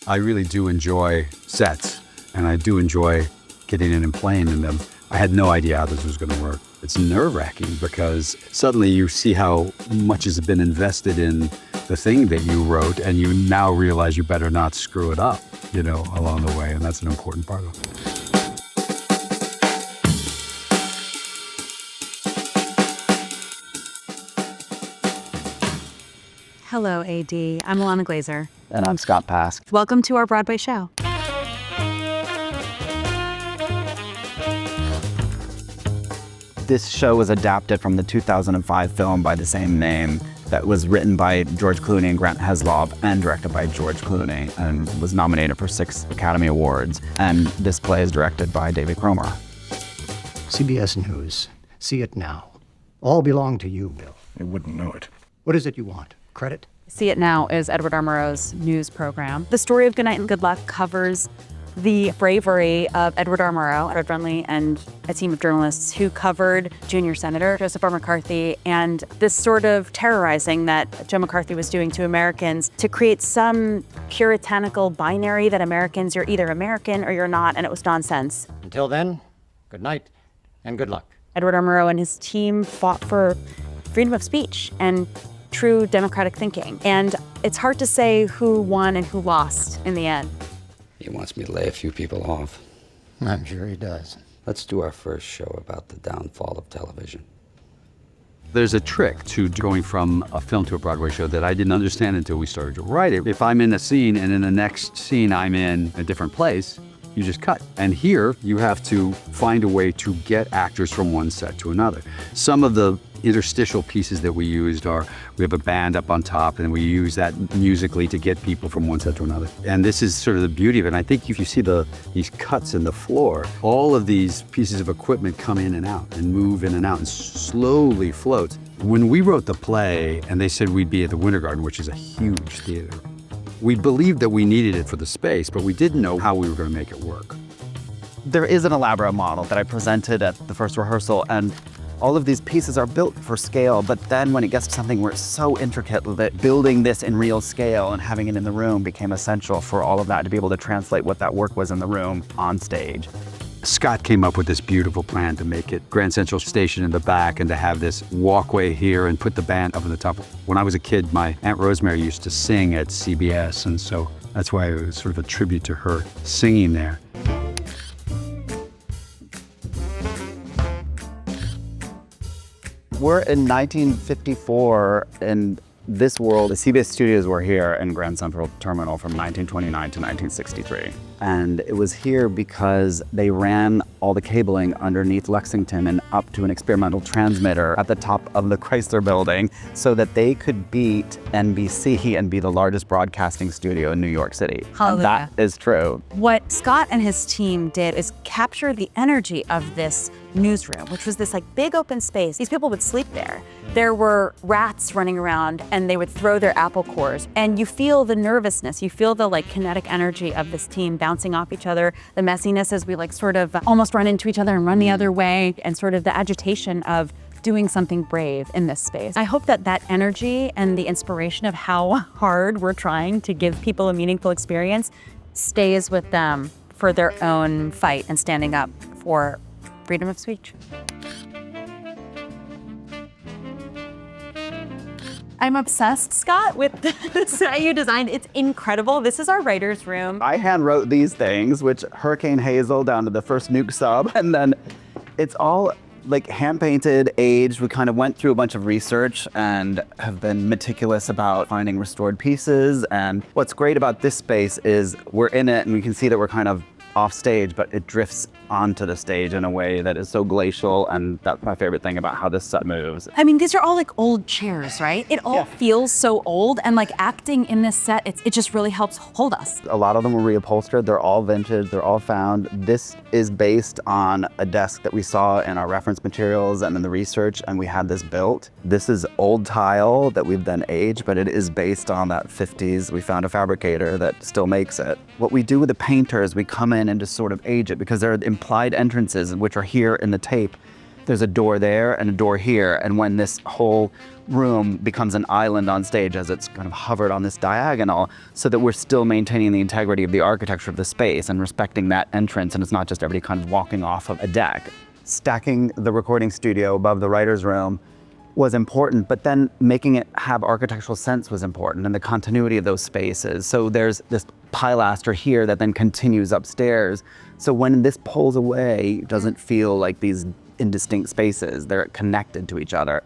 I really do enjoy sets, and I do enjoy getting in and playing in them. I had no idea how this was going to work. It's nerve-wracking because suddenly you see how much has been invested in the thing that you wrote, and you now realize you better not screw it up, along the way, and that's an important part of it. Hello, AD. I'm Ilana Glazer. And I'm Scott Pask. Welcome to our Broadway show. This show was adapted from the 2005 film by the same name that was written by George Clooney and Grant Heslov and directed by George Clooney and was nominated for 6 Academy Awards. And this play is directed by David Cromer. CBS News. See it now. All belong to you, Bill. You wouldn't know it. What is it you want? Credit? See It Now is Edward R. Murrow's news program. The story of Goodnight and Good Luck covers the bravery of Edward R. Murrow, Fred Brunley, and a team of journalists who covered junior Senator Joseph R. McCarthy and this sort of terrorizing that Joe McCarthy was doing to Americans to create some puritanical binary that Americans, you're either American or you're not, and it was nonsense. Until then, good night and good luck. Edward R. Murrow and his team fought for freedom of speech and true democratic thinking. And it's hard to say who won and who lost in the end. He wants me to lay a few people off. I'm sure he does. Let's do our first show about the downfall of television. There's a trick to going from a film to a Broadway show that I didn't understand until we started to write it. If I'm in a scene and in the next scene I'm in a different place, you just cut. And here you have to find a way to get actors from one set to another. Some of the interstitial pieces that we used are, we have a band up on top and we use that musically to get people from one set to another. And this is sort of the beauty of it. And I think if you see these cuts in the floor, all of these pieces of equipment come in and out and move in and out and slowly float. When we wrote the play and they said we'd be at the Winter Garden, which is a huge theater, we believed that we needed it for the space, but we didn't know how we were going to make it work. There is an elaborate model that I presented at the first rehearsal, and all of these pieces are built for scale, but then when it gets to something where it's so intricate that building this in real scale and having it in the room became essential for all of that to be able to translate what that work was in the room on stage. Scott came up with this beautiful plan to make it Grand Central Station in the back and to have this walkway here and put the band up on the top. When I was a kid, my Aunt Rosemary used to sing at CBS, and so that's why it was sort of a tribute to her singing there. We're in 1954, in this world, the CBS studios were here in Grand Central Terminal from 1929 to 1963. And it was here because they ran all the cabling underneath Lexington and up to an experimental transmitter at the top of the Chrysler Building so that they could beat NBC and be the largest broadcasting studio in New York City. Hallelujah. That is true. What Scott and his team did is capture the energy of this newsroom, which was this big open space. These people would sleep there. There were rats running around and they would throw their apple cores. And you feel the nervousness, you feel the kinetic energy of this team bouncing off each other, the messiness as we sort of almost run into each other and run the other way, and sort of the agitation of doing something brave in this space. I hope that that energy and the inspiration of how hard we're trying to give people a meaningful experience stays with them for their own fight and standing up for freedom of speech. I'm obsessed, Scott, with the set you designed. It's incredible. This is our writer's room. I hand wrote these things, which Hurricane Hazel down to the first nuke sub, and then it's all hand painted, aged. We kind of went through a bunch of research and have been meticulous about finding restored pieces. And what's great about this space is we're in it and we can see that we're kind of off stage, but it drifts onto the stage in a way that is so glacial, and that's my favorite thing about how this set moves. I mean, these are all old chairs, right? It all feels so old, and acting in this set, it just really helps hold us. A lot of them were reupholstered. They're all vintage. They're all found. This is based on a desk that we saw in our reference materials and in the research, and we had this built. This is old tile that we've then aged, but it is based on that 50s. We found a fabricator that still makes it. What we do with the painter is we come in and just sort of age it, because there are implied entrances which are here in the tape there's a door there and a door here. And when this whole room becomes an island on stage as it's kind of hovered on this diagonal, so that we're still maintaining the integrity of the architecture of the space and respecting that entrance, and it's not just everybody kind of walking off of a deck. Stacking the recording studio above the writer's room was important, but then making it have architectural sense was important, and the continuity of those spaces. So there's this pilaster here that then continues upstairs. So when this pulls away, it doesn't feel like these indistinct spaces. They're connected to each other.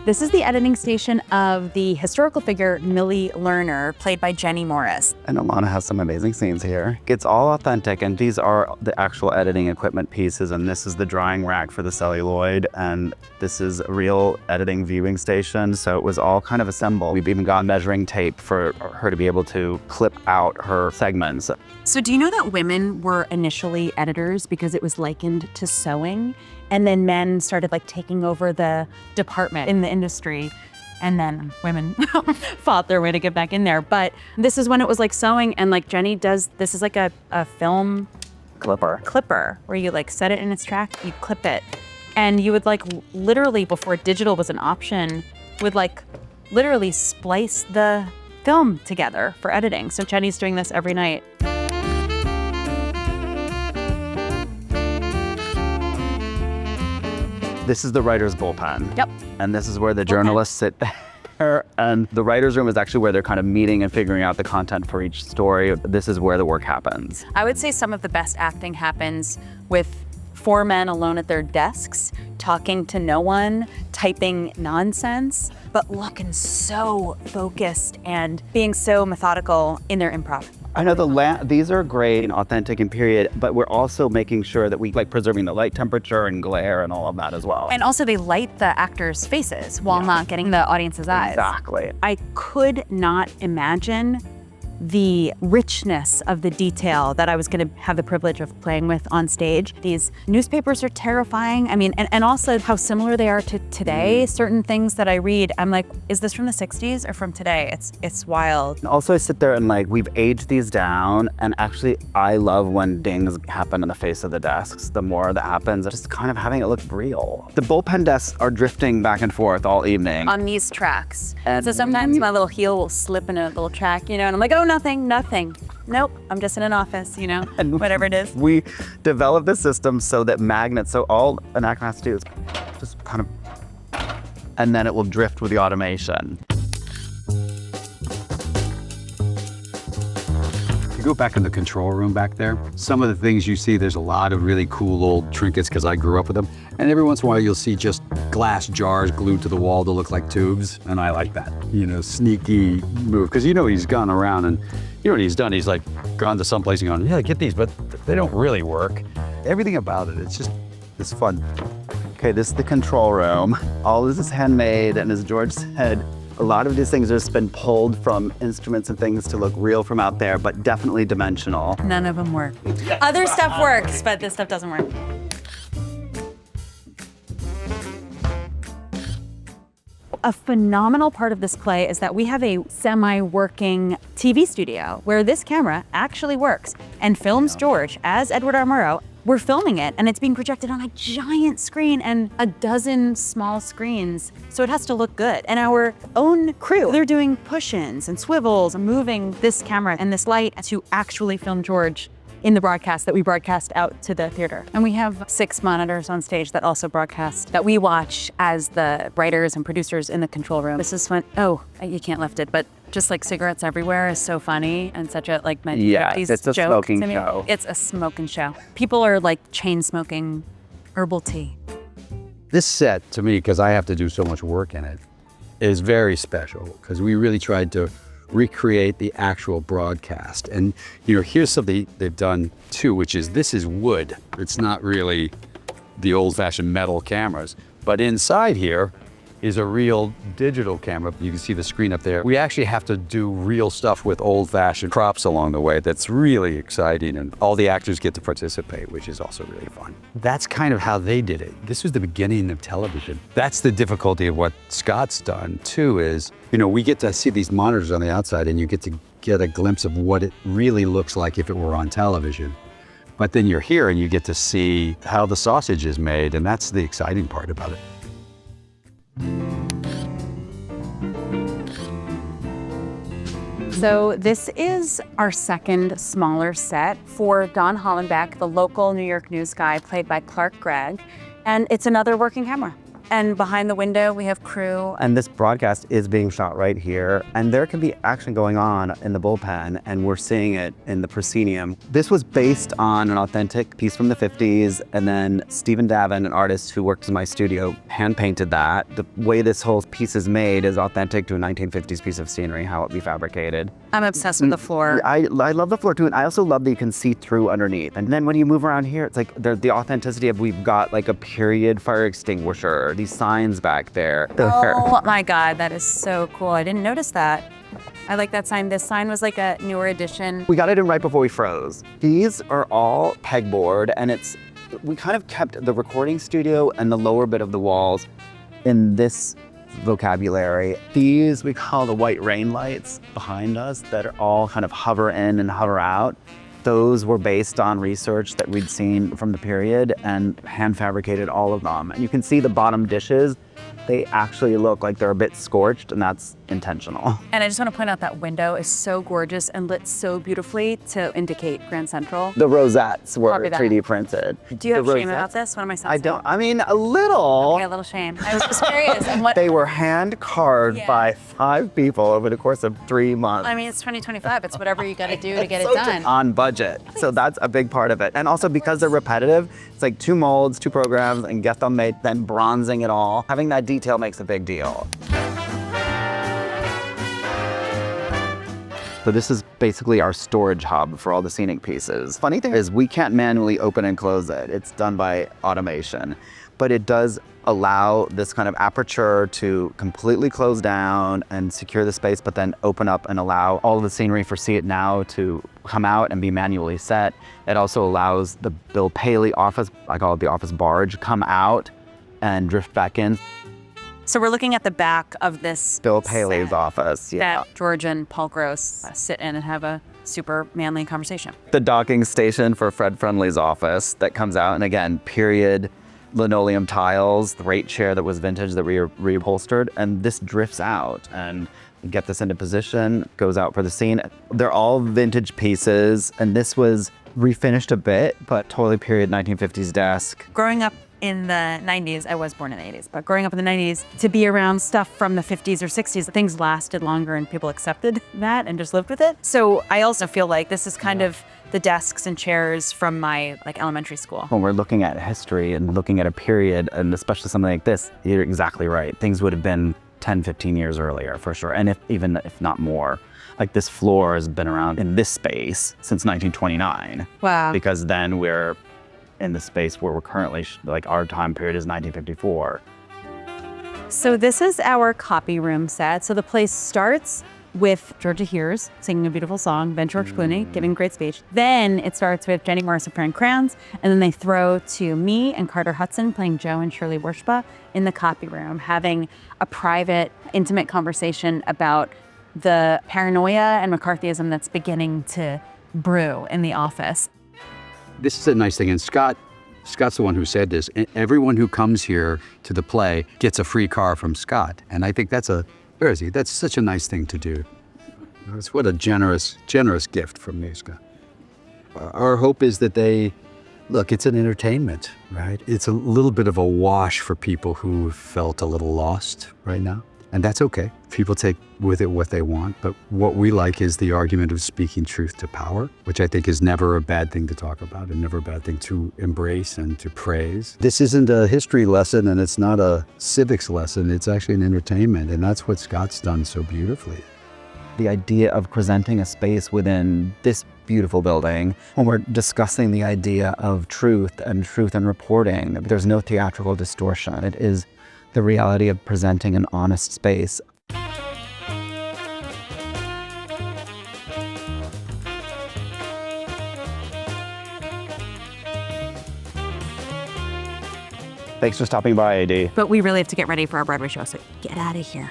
This is the editing station of the historical figure Millie Lerner, played by Jenny Morris. And Ilana has some amazing scenes here. It's all authentic, and these are the actual editing equipment pieces, and this is the drying rack for the celluloid, and this is a real editing viewing station, so it was all kind of assembled. We've even got measuring tape for her to be able to clip out her segments. So do you know that women were initially editors because it was likened to sewing? And then men started like taking over the department in the industry. And then women fought their way to get back in there. But this is when it was like sewing, and like Jenny does, this is like a film clipper where you like set it in its track, you clip it. And you would like literally, before digital was an option, would like literally splice the film together for editing. So Jenny's doing this every night. This is the writer's bullpen. Yep. And this is where the journalists sit there. And the writer's room is actually where they're kind of meeting and figuring out the content for each story. This is where the work happens. I would say some of the best acting happens with 4 men alone at their desks, talking to no one, typing nonsense, but looking so focused and being so methodical in their improv. I know these are great and authentic and period, but we're also making sure that we like preserving the light temperature and glare and all of that as well. And also they light the actors' faces while not getting the audience's eyes. Exactly. I could not imagine the richness of the detail that I was going to have the privilege of playing with on stage. These newspapers are terrifying. I mean, and also how similar they are to today. Certain things that I read, I'm like, is this from the 60s or from today? It's wild. And also I sit there and like, we've aged these down, and actually I love when dings happen on the face of the desks. The more that happens, just kind of having it look real. The bullpen desks are drifting back and forth all evening. On these tracks. And so sometimes my little heel will slip in a little track, and I'm like, oh, nothing. Nope, I'm just in an office, And whatever it is. We developed the system so that magnets, so all an actor has to do is just kind of, and then it will drift with the automation. If you go back in the control room back there, some of the things you see, there's a lot of really cool old trinkets because I grew up with them. And every once in a while you'll see just glass jars glued to the wall to look like tubes. And I like that, sneaky move. Because he's gone around and what he's done? He's like gone to some place and gone, yeah, get these, but they don't really work. Everything about it's fun. Okay, this is the control room. All this is handmade, and as George said, a lot of these things have just been pulled from instruments and things to look real from out there, but definitely dimensional. None of them work. Other stuff works, but this stuff doesn't work. A phenomenal part of this play is that we have a semi-working TV studio where this camera actually works and films George as Edward R. Murrow. We're filming it and it's being projected on a giant screen and a dozen small screens, so it has to look good. And our own crew, they're doing push-ins and swivels and moving this camera and this light to actually film George in the broadcast that we broadcast out to the theater. And we have 6 monitors on stage that also broadcast, that we watch as the writers and producers in the control room. This is fun. Oh, you can't lift it, but just like cigarettes everywhere is so funny and such a like Yeah, these it's a jokes. smoking show. It's a smoking show. People are like chain smoking herbal tea. This set, to me, because I have to do so much work in it, is very special because we really tried to recreate the actual broadcast. And here's something they've done too, which is this is wood. It's not really the old-fashioned metal cameras, but inside here is a real digital camera. You can see the screen up there. We actually have to do real stuff with old-fashioned props along the way. That's really exciting, and all the actors get to participate, which is also really fun. That's kind of how they did it. This was the beginning of television. That's the difficulty of what Scott's done too, is, we get to see these monitors on the outside and you get to get a glimpse of what it really looks like if it were on television. But then you're here and you get to see how the sausage is made, and that's the exciting part about it. So this is our second smaller set for Don Hollenbeck, the local New York news guy played by Clark Gregg. And it's another working camera. And behind the window, we have crew. And this broadcast is being shot right here. And there can be action going on in the bullpen, and we're seeing it in the proscenium. This was based on an authentic piece from the 50s. And then Stephen Davin, an artist who worked in my studio, hand-painted that. The way this whole piece is made is authentic to a 1950s piece of scenery, how it be fabricated. I'm obsessed with the floor. I love the floor too, and I also love that you can see through underneath. And then when you move around here, it's like the authenticity of we've got like a period fire extinguisher, these signs back there. Oh my God, that is so cool. I didn't notice that. I like that sign. This sign was like a newer edition. We got it in right before we froze. These are all pegboard, and we kind of kept the recording studio and the lower bit of the walls in this vocabulary. These we call the white rain lights behind us that are all kind of hover in and hover out. Those were based on research that we'd seen from the period and hand fabricated all of them. And you can see the bottom dishes, they actually look like they're a bit scorched, and that's intentional. And I just want to point out that window is so gorgeous and lit so beautifully to indicate Grand Central. The rosettes were Copy that. 3D printed. Do you have The shame rosettes- about this? What am I saying? I don't, I mean, a little. Okay, a little shame. I was just curious. And what, They were hand carved Yeah. by 5 people over the course of 3 months. I mean, it's 2025. It's whatever you got to do to get it done. On budget. So that's a big part of it. And also because they're repetitive, it's like 2 molds, 2 programs, and get them made, then bronzing it all. Having that detail makes a big deal. So this is basically our storage hub for all the scenic pieces. Funny thing is we can't manually open and close it. It's done by automation, but it does allow this kind of aperture to completely close down and secure the space, but then open up and allow all of the scenery for See It Now to come out and be manually set. It also allows the Bill Paley office, I call it the office barge, come out and drift back in. So we're looking at the back of this Bill Paley's set office, yeah. that George and Paul Gross sit in and have a super manly conversation. The docking station for Fred Friendly's office that comes out, and again, period linoleum tiles, the rate chair that was vintage that we reupholstered, and this drifts out and get this into position, goes out for the scene. They're all vintage pieces, and this was refinished a bit, but totally period 1950s desk. Growing up in the 90s, I was born in the 80s, but growing up in the 90s, to be around stuff from the 50s or 60s, things lasted longer and people accepted that and just lived with it. So I also feel like this is kind of the desks and chairs from my elementary school. When we're looking at history and looking at a period, and especially something like this, you're exactly right. Things would have been 10, 15 years earlier for sure, and if not more. Like this floor has been around in this space since 1929. Wow. Because then we're in the space where we're currently, our time period is 1954. So this is our copy room set. So the place starts with Georgia Hears singing a beautiful song, then George Clooney giving a great speech. Then it starts with Jenny Morrison playing crayons, and then they throw to me and Carter Hudson playing Joe and Shirley Wershba in the copy room, having a private, intimate conversation about the paranoia and McCarthyism that's beginning to brew in the office. This is a nice thing, and Scott's the one who said this. Everyone who comes here to the play gets a free car from Scott, and I think that's where is he? That's such a nice thing to do. That's what a generous gift from me, Scott. Our hope is that it's an entertainment, right? It's a little bit of a wash for people who felt a little lost right now. And that's okay. People take with it what they want, but what we like is the argument of speaking truth to power, which I think is never a bad thing to talk about and never a bad thing to embrace and to praise. This isn't a history lesson and it's not a civics lesson, it's actually an entertainment, and that's what Scott's done so beautifully. The idea of presenting a space within this beautiful building, when we're discussing the idea of truth and reporting, there's no theatrical distortion. It is the reality of presenting an honest space. Thanks for stopping by, AD. But we really have to get ready for our Broadway show, so get out of here.